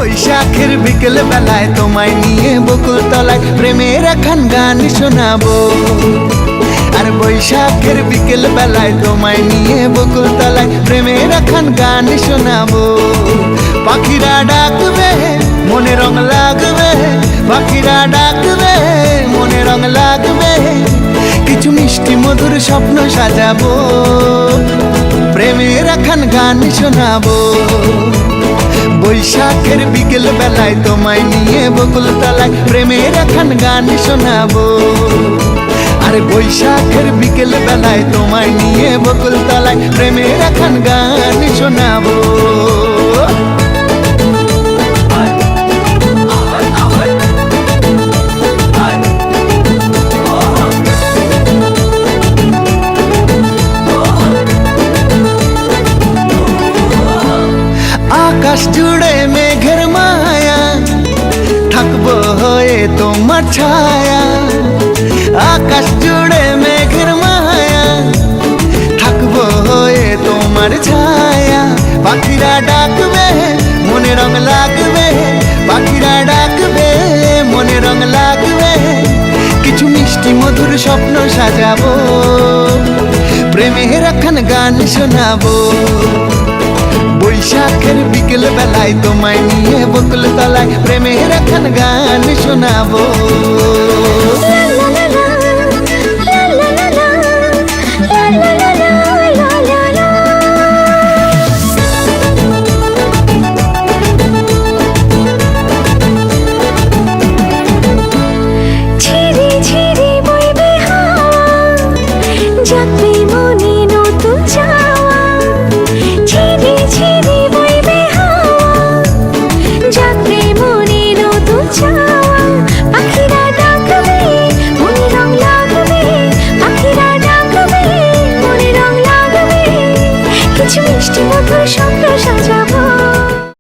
বৈশাখের বিকেল বেলায় তোমায় নিয়ে বকুল তলায় প্রেমের একখান গান শোনাবো। আর বৈশাখের বিকেল বেলায় তোমায় নিয়ে বকুল তলায় প্রেমের একখান গান শোনাবো। পাখিরা ডাকবে মনে রং লাগবে, পাখিরা ডাকবে মনে রং লাগবে, কিছু মিষ্টি মধুর স্বপ্ন সাজাবো, প্রেমের একখান গান শোনাবো। বৈশাখের বিকেল বেলায় তোমায় নিয়ে বকুল তলায় প্রেমের একখান গান শোনাবো। আরে বৈশাখের বিকেল বেলায় তোমায় নিয়ে বকুল তলায় প্রেমের একখান গান শোনাবো। আকাশ জুড়ে মেঘের মায়া, থাকবো হয়ে তোমার ছায়া। আকাশ জুড়ে মেঘের মায়া, থাকবো হয়ে তোমার ছায়া। পাখিরা ডাকবে মনে রং লাগবে, পাখিরা ডাকবে মনে রং লাগবে, কিছু মিষ্টি মধুর স্বপ্ন সাজাবো, প্রেমের একখান গান শোনাবো। বৈশাখের বিকেল বেলায় তোমায় নিয়ে বকুল তলায় প্রেমের একখান গান শোনাবো। মিষ্টি মধুর